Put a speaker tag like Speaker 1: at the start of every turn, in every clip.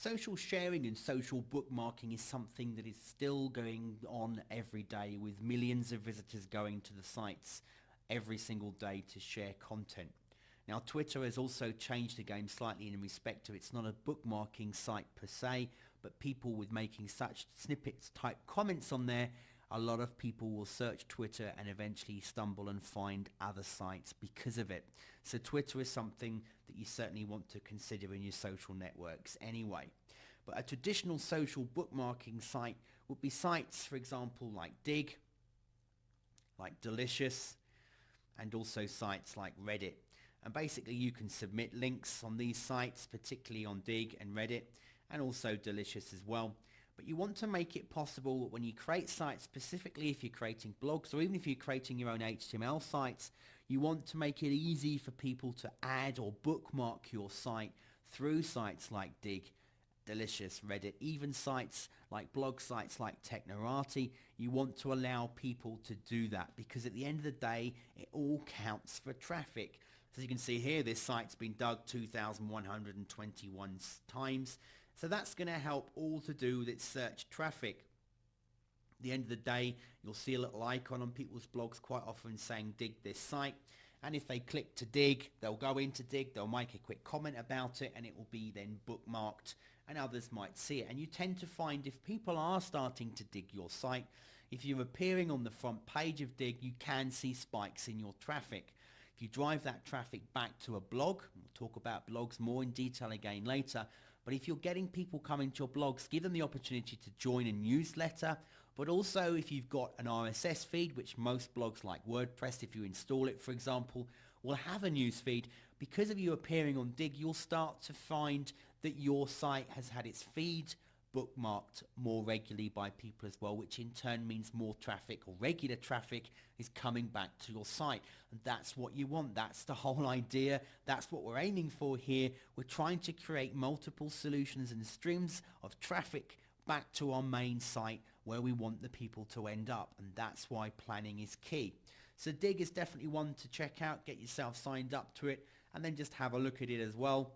Speaker 1: Social sharing and social bookmarking is something that is still going on every day, with millions of visitors going to the sites every single day to share content. Now, Twitter has also changed the game slightly in respect to it's not a bookmarking site per se, but people with making such snippets type comments on there, a lot of people will search Twitter and eventually stumble and find other sites because of it. So Twitter is something that you certainly want to consider in your social networks anyway. But a traditional social bookmarking site would be sites, for example, like Dig, like Delicious, and also sites like Reddit. And basically you can submit links on these sites, particularly on Dig and Reddit, and also Delicious as well. But you want to make it possible that when you create sites, specifically if you're creating blogs or even if you're creating your own HTML sites, you want to make it easy for people to add or bookmark your site through sites like Dig, Delicious, Reddit, even sites like blog sites like Technorati. You want to allow people to do that because at the end of the day, it all counts for traffic. So you can see here, this site's been dug 2,121 times. So that's going to help all to do with its search traffic. At the end of the day, you'll see a little icon on people's blogs quite often saying dig this site. And if they click to dig, they'll go into dig, they'll make a quick comment about it, and it will be then bookmarked and others might see it. And you tend to find if people are starting to dig your site, if you're appearing on the front page of Dig, you can see spikes in your traffic. If you drive that traffic back to a blog, we'll talk about blogs more in detail again later, but if you're getting people coming to your blogs, give them the opportunity to join a newsletter. But also if you've got an RSS feed, which most blogs like WordPress, if you install it, for example, will have a news feed. Because of you appearing on Dig, you'll start to find that your site has had its feed bookmarked more regularly by people as well, which in turn means more traffic or regular traffic is coming back to your site. And that's what you want. That's the whole idea. That's what we're aiming for here. We're trying to create multiple solutions and streams of traffic back to our main site where we want the people to end up. And that's why planning is key. So Dig is definitely one to check out. Get yourself signed up to it and then just have a look at it as well.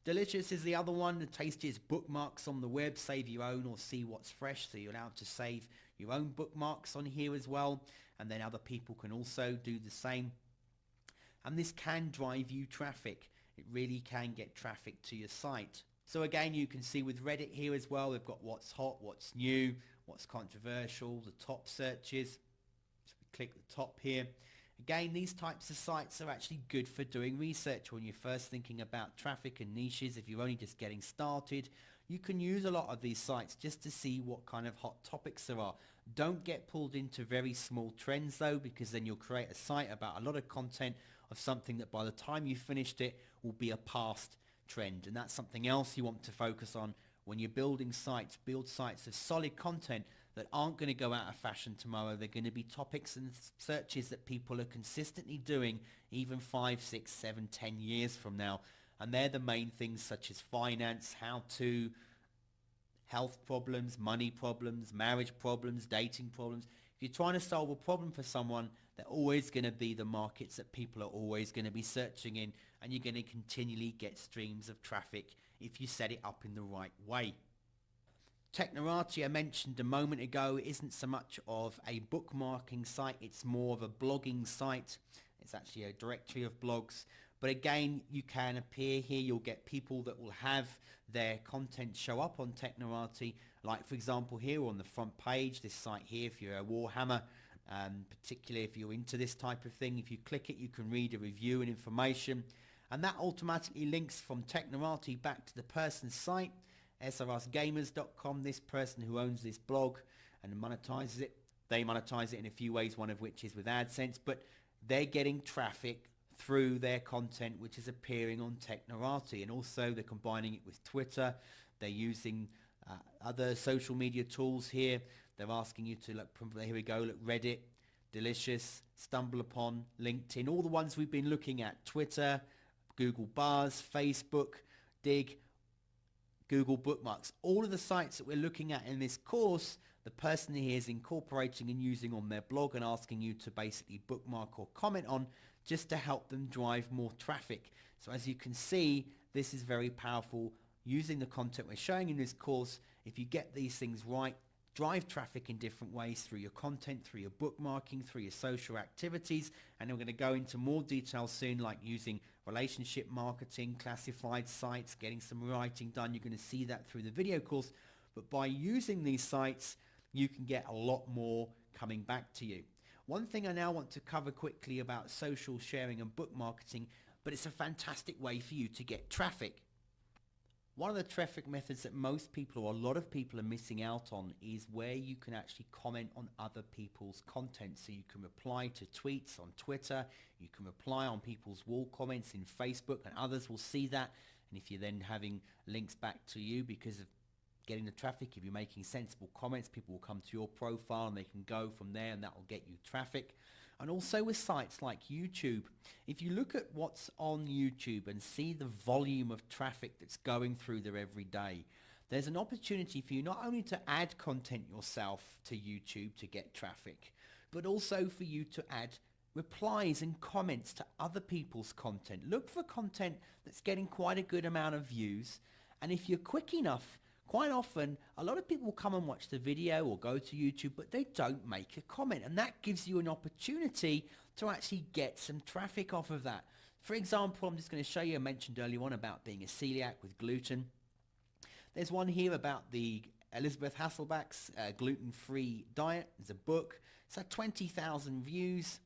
Speaker 1: Delicious is the other one. The tastiest bookmarks on the web. Save your own or see what's fresh. So you're allowed to save your own bookmarks on here as well. And then other people can also do the same. And this can drive you traffic. It really can get traffic to your site. So again, you can see with Reddit here as well, they've got what's hot, what's new, what's controversial, the top searches. So we click the top here. Again, these types of sites are actually good for doing research when you're first thinking about traffic and niches. If you're only just getting started, you can use a lot of these sites just to see what kind of hot topics there are. Don't get pulled into very small trends though, because then you'll create a site about a lot of content of something that by the time you finished it will be a past trend. And that's something else you want to focus on when you're building sites. Build sites of solid content that aren't going to go out of fashion tomorrow. They're going to be topics and searches that people are consistently doing even 5, 6, 7, 10 years from now. And they're the main things such as finance, how to, health problems, money problems, marriage problems, dating problems. If you're trying to solve a problem for someone, they're always going to be the markets that people are always going to be searching in, and you're going to continually get streams of traffic if you set it up in the right way. Technorati, I mentioned a moment ago, isn't so much of a bookmarking site, it's more of a blogging site. It's actually a directory of blogs. But again, you can appear here, you'll get people that will have their content show up on Technorati, like for example here on the front page, this site here, if you're a Warhammer, particularly if you're into this type of thing, if you click it, you can read a review and information. And that automatically links from Technorati back to the person's site, srsgamers.com, this person who owns this blog and monetizes it. They monetize it in a few ways, one of which is with AdSense, but they're getting traffic through their content which is appearing on Technorati, and also they're combining it with Twitter. They're using other social media tools here. They're asking you to look, here we go, look, Reddit, Delicious, StumbleUpon, LinkedIn, all the ones we've been looking at, Twitter, Google Bars, Facebook, Dig, Google Bookmarks. All of the sites that we're looking at in this course, the person here is incorporating and using on their blog and asking you to basically bookmark or comment on just to help them drive more traffic. So as you can see, this is very powerful using the content we're showing in this course, if you get these things right, drive traffic in different ways through your content, through your bookmarking, through your social activities. And we're going to go into more detail soon, like using relationship marketing, classified sites, getting some writing done. You're going to see that through the video course. But by using these sites, you can get a lot more coming back to you. One thing I now want to cover quickly about social sharing and book marketing, but it's a fantastic way for you to get traffic. One of the traffic methods that most people, or a lot of people, are missing out on is where you can actually comment on other people's content. So you can reply to tweets on Twitter, you can reply on people's wall comments in Facebook, and others will see that. And if you're then having links back to you because of getting the traffic, if you're making sensible comments, people will come to your profile and they can go from there, and that will get you traffic. And also with sites like YouTube, if you look at what's on YouTube and see the volume of traffic that's going through there every day, there's an opportunity for you not only to add content yourself to YouTube to get traffic, but also for you to add replies and comments to other people's content. Look for content that's getting quite a good amount of views, and if you're quick enough, quite often, a lot of people will come and watch the video or go to YouTube, but they don't make a comment. And that gives you an opportunity to actually get some traffic off of that. For example, I'm just going to show you, I mentioned earlier on about being a celiac with gluten. There's one here about the Elizabeth Hasselbeck's gluten-free diet. There's a book. It's had 20,000 views.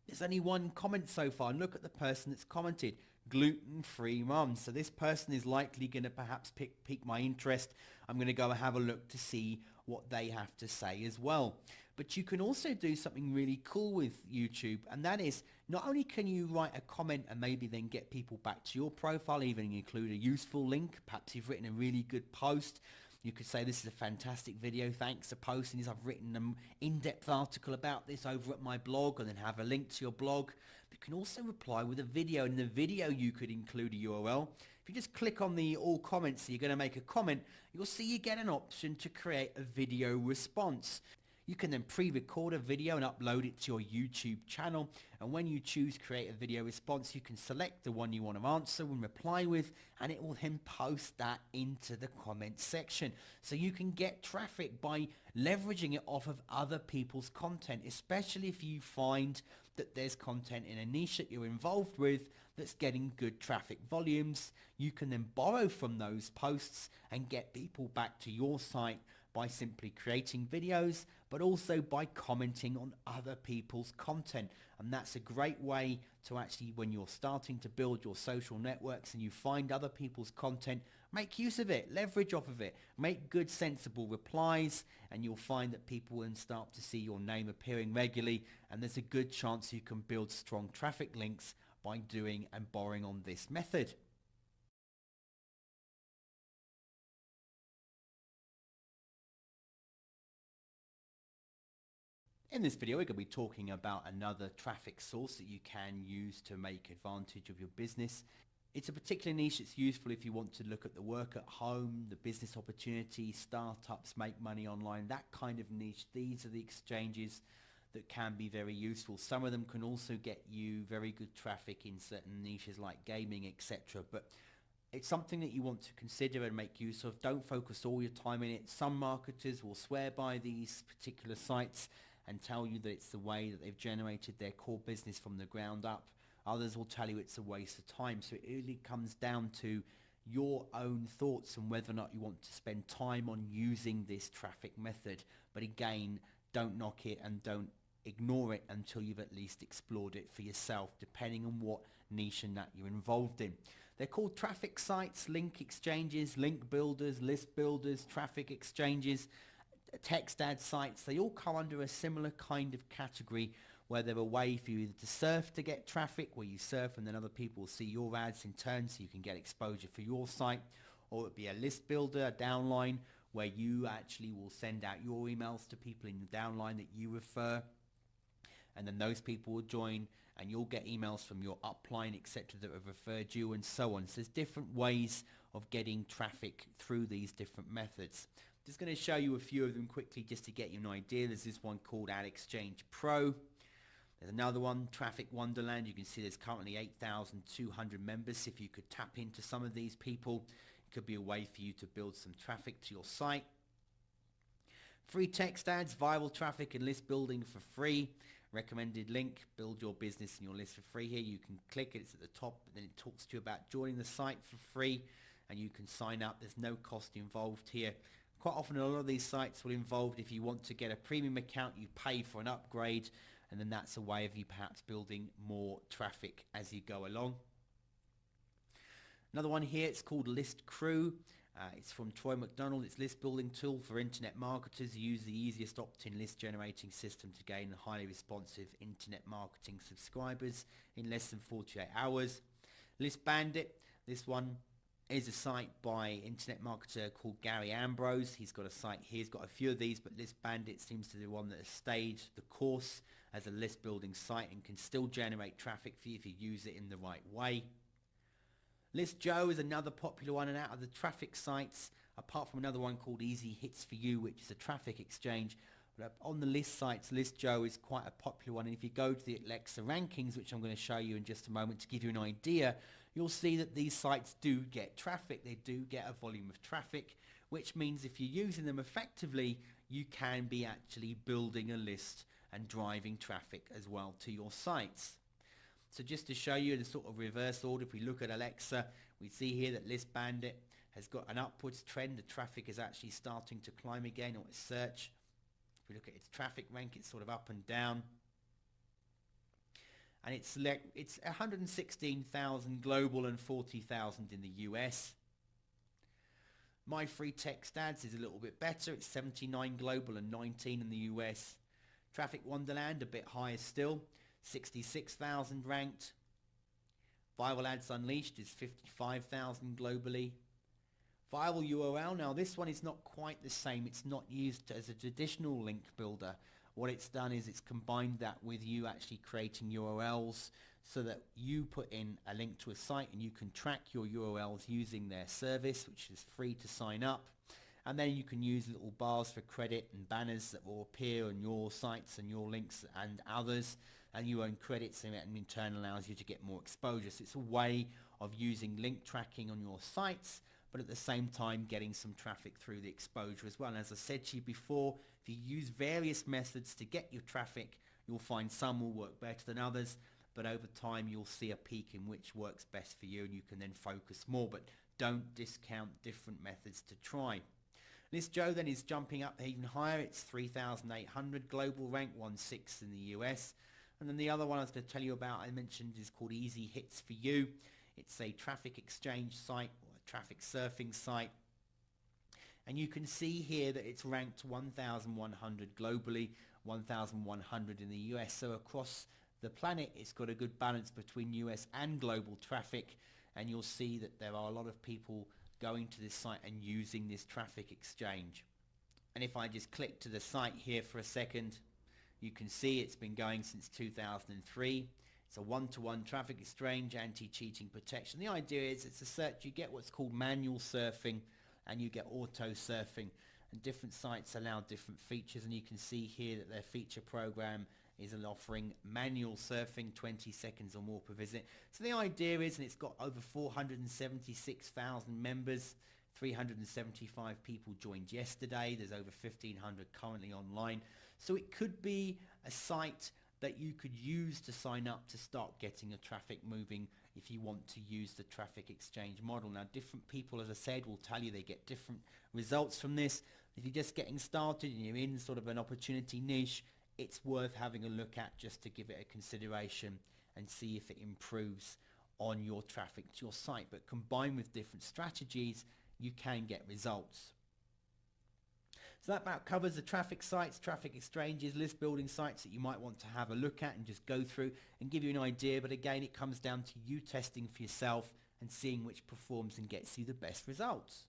Speaker 1: There's only one comment so far. And look at the person that's commented. Gluten-free mum. So this person is likely going to perhaps pique my interest. I'm going to go and have a look to see what they have to say as well. But you can also do something really cool with YouTube, and that is not only can you write a comment and maybe then get people back to your profile, even include a useful link. Perhaps you've written a really good post. You could say, this is a fantastic video, thanks for posting this. I've written an in-depth article about this over at my blog, and then have a link to your blog. But you can also reply with a video, and in the video you could include a URL. If you just click on the all comments, so you're going to make a comment, you'll see you get an option to create a video response. You can then pre-record a video and upload it to your YouTube channel. And when you choose create a video response, you can select the one you want to answer and reply with, and it will then post that into the comment section. So you can get traffic by leveraging it off of other people's content, especially if you find that there's content in a niche that you're involved with that's getting good traffic volumes. You can then borrow from those posts and get people back to your site by simply creating videos, but also by commenting on other people's content. And that's a great way to actually, when you're starting to build your social networks and you find other people's content, make use of it, leverage off of it, make good sensible replies, and you'll find that people will start to see your name appearing regularly, and there's a good chance you can build strong traffic links by doing and borrowing on this method. In this video, we're going to be talking about another traffic source that you can use to make advantage of your business. It's a particular niche that's useful if you want to look at the work at home, the business opportunity, startups, make money online, that kind of niche. These are the exchanges that can be very useful. Some of them can also get you very good traffic in certain niches like gaming, etc. But it's something that you want to consider and make use of. Don't focus all your time in it. Some marketers will swear by these particular sites and tell you that it's the way that they've generated their core business from the ground up. Others will tell you it's a waste of time. So it really comes down to your own thoughts and whether or not you want to spend time on using this traffic method. But again, don't knock it and don't ignore it until you've at least explored it for yourself, depending on what niche and that you're involved in. They're called traffic sites, link exchanges, link builders, list builders, traffic exchanges, text ad sites. They all come under a similar kind of category, where they're a way for you either to surf to get traffic, where you surf and then other people will see your ads in turn so you can get exposure for your site, or it'd be a list builder, a downline, where you actually will send out your emails to people in the downline that you refer, and then those people will join and you'll get emails from your upline, etc., that have referred you, and so on. So there's different ways of getting traffic through these different methods. Just going to show you a few of them quickly just to get you an idea. There's this one called Ad Exchange Pro. There's another one, Traffic Wonderland. You can see there's currently 8,200 members. If you could tap into some of these people. It could be a way for you to build some traffic to your site. Free text ads, viral traffic and list building for free. Recommended link, build your business and your list for free. Here you can click it, it's at the top, and then it talks to you about joining the site for free, and you can sign up. There's no cost involved here. Quite often a lot of these sites will involve, if you want to get a premium account, you pay for an upgrade, and then that's a way of you perhaps building more traffic as you go along. Another one here, it's called List Crew. It's from Troy McDonald. It's a list building tool for internet marketers who use the easiest opt-in list generating system to gain highly responsive internet marketing subscribers in less than 48 hours. List Bandit, this one is a site by internet marketer called Gary Ambrose. He's got a site here, he's got a few of these, but List Bandit seems to be the one that has staged the course as a list building site and can still generate traffic for you if you use it in the right way. List Joe is another popular one, and out of the traffic sites, apart from another one called Easy Hits for You, which is a traffic exchange, but on the list sites, List Joe is quite a popular one. And if you go to the Alexa rankings, which I'm going to show you in just a moment to give you an idea, you'll see that these sites do get traffic. They do get a volume of traffic, which means if you're using them effectively, you can be actually building a list and driving traffic as well to your sites. So just to show you the sort of reverse order, if we look at Alexa, we see here that List Bandit has got an upwards trend. The traffic is actually starting to climb again on its search. If we look at its traffic rank, it's sort of up and down. And it's 116,000 global and 40,000 in the US. My free text ads is a little bit better. It's 79 global and 19 in the US. Traffic Wonderland, a bit higher still. 66,000 ranked. Viral Ads Unleashed is 55,000 globally. Viral URL, now this one is not quite the same. It's not used as a traditional link builder. What it's done is it's combined that with you actually creating URLs so that you put in a link to a site and you can track your URLs using their service, which is free to sign up. And then you can use little bars for credit and banners that will appear on your sites and your links and others, and you earn credits, and in turn allows you to get more exposure. So it's a way of using link tracking on your sites, but at the same time getting some traffic through the exposure as well. And as I said to you before, if you use various methods to get your traffic, you'll find some will work better than others, but over time you'll see a peak in which works best for you, and you can then focus more, but don't discount different methods to try. List Joe then is jumping up even higher. It's 3,800 global, rank 1/6 in the US. And then the other one I was going to tell you about, I mentioned, is called Easy Hits for You. It's a traffic exchange site or a traffic surfing site. And you can see here that it's ranked 1,100 globally, 1,100 in the US. So across the planet, it's got a good balance between US and global traffic. And you'll see that there are a lot of people going to this site and using this traffic exchange. And if I just click to the site here for a second, you can see it's been going since 2003. It's a one-to-one traffic exchange, anti-cheating protection. The idea is it's a search. You get what's called manual surfing and you get auto surfing. And different sites allow different features. And you can see here that their feature program is offering manual surfing, 20 seconds or more per visit. So the idea is, and it's got over 476,000 members, 375 people joined yesterday. There's over 1,500 currently online. So it could be a site that you could use to sign up to start getting your traffic moving if you want to use the traffic exchange model. Now, different people, as I said, will tell you they get different results from this. If you're just getting started and you're in sort of an opportunity niche, it's worth having a look at just to give it a consideration and see if it improves on your traffic to your site. But combined with different strategies, you can get results. So that about covers the traffic sites, traffic exchanges, list building sites that you might want to have a look at and just go through and give you an idea. But again, it comes down to you testing for yourself and seeing which performs and gets you the best results.